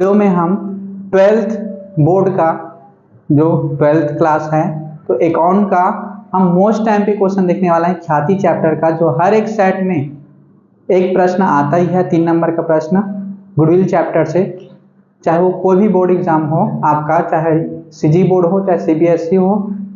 Video में हम 12th board का जो 12th क्लास है तो अकाउंट का हम मोस्ट टाइम पे क्वेश्चन देखने वाला है ख्याति चैप्टर का, जो हर एक सेट में एक प्रश्न आता ही है 3 नंबर का प्रश्न गुडविल चैप्टर से। चाहे वो कोई भी बोर्ड एग्जाम हो आपका, चाहे सीजी बोर्ड हो, चाहे सीबीएसई हो,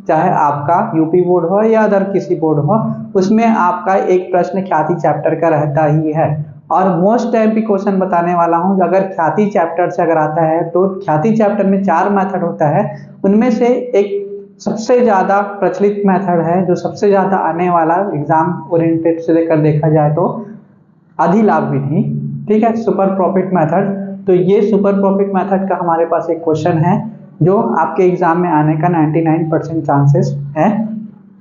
चाहे आपका यूपी बोर्ड हो या अदर किसी बोर्ड हो, उसमें आपका एक प्रश्न ख्याति चैप्टर का रहता ही है। और मोस्ट टाइम पे क्वेश्चन बताने वाला हूं, अगर ख्याति चैप्टर से अगर आता है तो ख्याति चैप्टर में 4 मेथड होता है, उनमें से एक सबसे ज्यादा प्रचलित मेथड है जो सबसे ज्यादा आने वाला एग्जाम ओरिएंटेड से लेकर देखा जाए तो अधिलाभ विधि, ठीक है, सुपर प्रॉफिट मेथड। तो ये सुपर प्रॉफिट मेथड का हमारे पास एक क्वेश्चन है जो आपके एग्जाम में आने का 99% चांसेस है।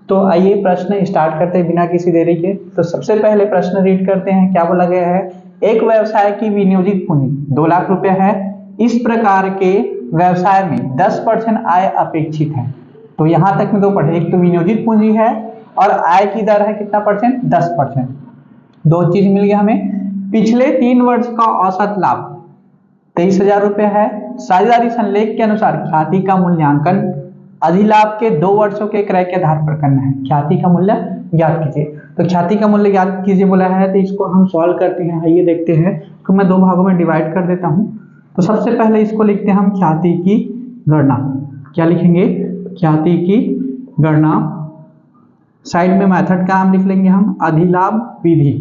तो आइए प्रश्न स्टार्ट करते हैं बिना किसी देरी के। तो सबसे पहले प्रश्न रीड करते हैं। क्या बोला गया है? एक व्यवसाय की विनियोजित पूंजी 2 लाख रुपए है। इस प्रकार के व्यवसाय में 10% आय अपेक्षित है। तो यहां तक में 2 पढ़े, एक तो विनियोजित पूंजी है और आय की दर है कितना परसेंट? 10%। 2 चीज मिल गया हमें। पिछले 3 वर्ष का औसत लाभ 23,000 रुपए है। साझेदारी संलेख के अनुसार ख्याति का मूल्यांकन अधिलाभ के 2 वर्षों के क्रय के आधार पर करना है। ख्याति का मूल्य ज्ञात कीजिए। तो ख्याति का मूल्य ज्ञात कीजिए बोला है, तो इसको हम सॉल्व करते हैं। आइए देखते हैं। तो मैं 2 भागों में डिवाइड कर देता हूं। तो सबसे पहले इसको लिखते हैं हम ख्याति की गणना। क्या लिखेंगे? ख्याति की गणना। साइड में मेथड का नाम लिख लेंगे हम अधिलाभ विधि।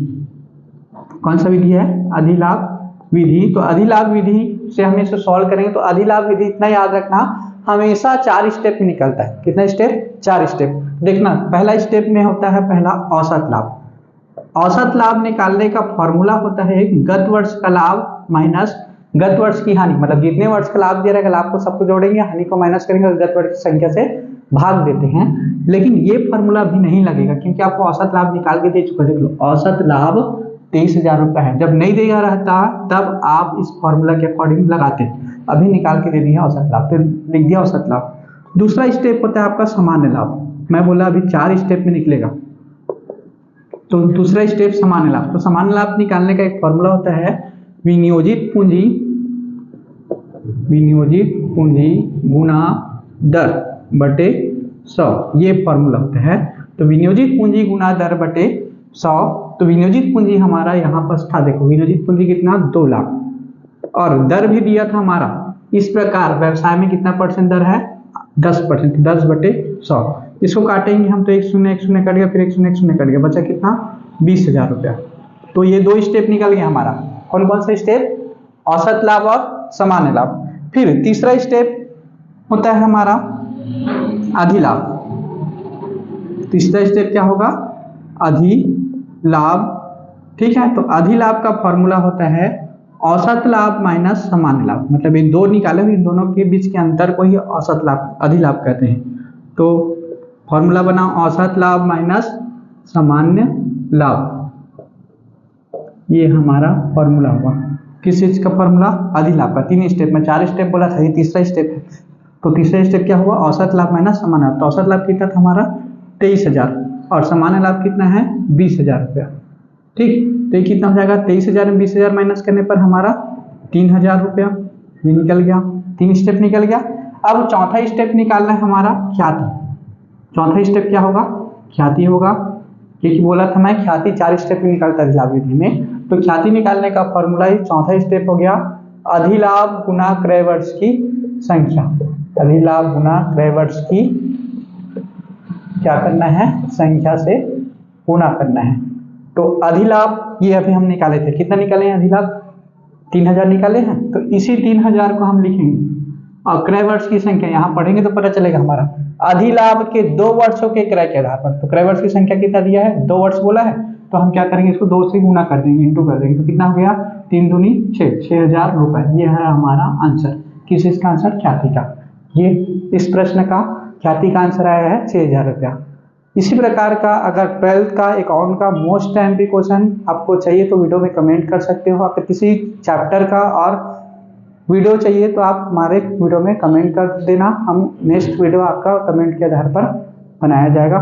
कौन सा विधि है? अधिलाभ विधि। तो अधिलाभ विधि से हम इसे सॉल्व करेंगे। तो अधिलाभ विधि इतना याद रखना, हमेशा 4 स्टेप में निकलता है। कितना स्टेप? 4 स्टेप। देखना, पहला स्टेप में होता है पहला औसत लाभ। औसत लाभ निकालने का फॉर्मूला होता है गत वर्ष का लाभ माइनस गत वर्ष की हानि। मतलब जितने वर्ष का लाभ दे रहेगा, लाभ को सबको जोड़ेंगे, हानि को माइनस करेंगे और गत वर्ष की संख्या से भाग देते हैं। लेकिन ये फॉर्मूला भी नहीं लगेगा क्योंकि आपको औसत लाभ निकाल के दे चुका है। देख लो, औसत लाभ 23,000 रुपए है। जब नहीं दिया रहता तब आप इस फॉर्मूला के अकॉर्डिंग लगाते, अभी निकाल के दे दिया औसत लाभ, तो लिख दिया औसत लाभ। दूसरा स्टेप होता है आपका सामान्य लाभ। मैं बोला अभी 4 स्टेप में निकलेगा। तो दूसरा स्टेप सामान्य लाभ। तो सामान्य लाभ निकालने का एक फॉर्मूला होता है विनियोजित पूंजी गुना दर बटे 100। ये फॉर्मूला होता है। तो विनियोजित पूंजी गुना दर बटे 100। तो विनियोजित पूंजी हमारा यहाँ पर था, देखो विनियोजित पूंजी कितना? 2 लाख। और दर भी दिया था हमारा। इस प्रकार व्यवसाय में कितना परसेंट दर है? 10%। 10 बटे 100। इसको काटेंगे हम तो 1 शून्य 1 शून्य कट गया, फिर 1 शून्य 1 शून्य कट गया, बचा कितना? 20,000 रुपया। तो ये 2 स्टेप निकल गया हमारा। कौन कौन सा स्टेप? औसत लाभ और सामान्य लाभ। फिर तीसरा स्टेप होता है हमारा अधिलाभ। तीसरा स्टेप क्या होगा? अधिलाभ, ठीक है। तो अधिलाभ का फॉर्मूला होता है औसत लाभ माइनस सामान्य लाभ। मतलब ये 2 निकाले हुए, इन दोनों के बीच के अंतर को ही औसत लाभ अधिलाभ कहते हैं। तो फॉर्मूला बना औसत लाभ माइनस सामान्य लाभ। ये हमारा फॉर्मूला हुआ। किस चीज का फॉर्मूला? अधिलाभ का। 3 स्टेप में 4 स्टेप बोला था, ये तीसरा स्टेप है। तो तीसरा स्टेप क्या हुआ? औसत लाभ माइनस सामान्य लाभ। तो औसत लाभ कितना था हमारा? 23,000 और सामान्य लाभ कितना है? 20,000 रुपया, ठीक। तो ये कितना हो जाएगा? 23,000 में 20,000 माइनस करने पर हमारा 3,000 रुपया। ये निकल गया, 3 स्टेप निकल गया। अब चौथा स्टेप निकालना है हमारा ख्याति। चौथा स्टेप क्या होगा? ख्याति होगा, क्योंकि बोला था मैं ख्याति 4 स्टेप में निकालता है अधिलाभ विधि में। तो ख्याति निकालने का फॉर्मूला ही चौथा स्टेप हो गया अधिलाभ गुना क्रय वर्ष की संख्या। अधिलाभ गुना क्रय वर्ष की क्या करना है? संख्या से गुणा करना है। तो अधिलाभ ये अभी हम निकाले थे। कितना निकाले हैं अधिलाभ? 3,000 निकाले हैं। तो इसी 3,000 को हम लिखेंगे और क्रय वर्ष की संख्या यहाँ पढ़ेंगे तो पता चलेगा हमारा अधिलाभ के 2 वर्षों के क्रय के आधार पर। तो क्रय वर्ष की संख्या कितना दिया है? 2 वर्ष बोला है। तो हम क्या करेंगे? इसको 2 से गुना कर देंगे, इंटू कर देंगे। तो कितना हो गया? 3 दूनी 6, 6,000 रुपए। ये है हमारा आंसर। किस इसका आंसर? ख्याति का। ये इस प्रश्न का ख्याति का आंसर आया है 6,000 रुपया। इसी प्रकार का अगर 12th का अकाउंट का मोस्ट टाइम पे क्वेश्चन आपको चाहिए तो वीडियो में कमेंट कर सकते हो। अगर किसी चैप्टर का और वीडियो चाहिए तो आप हमारे वीडियो में कमेंट कर देना। हम नेक्स्ट वीडियो आपका कमेंट के आधार पर बनाया जाएगा।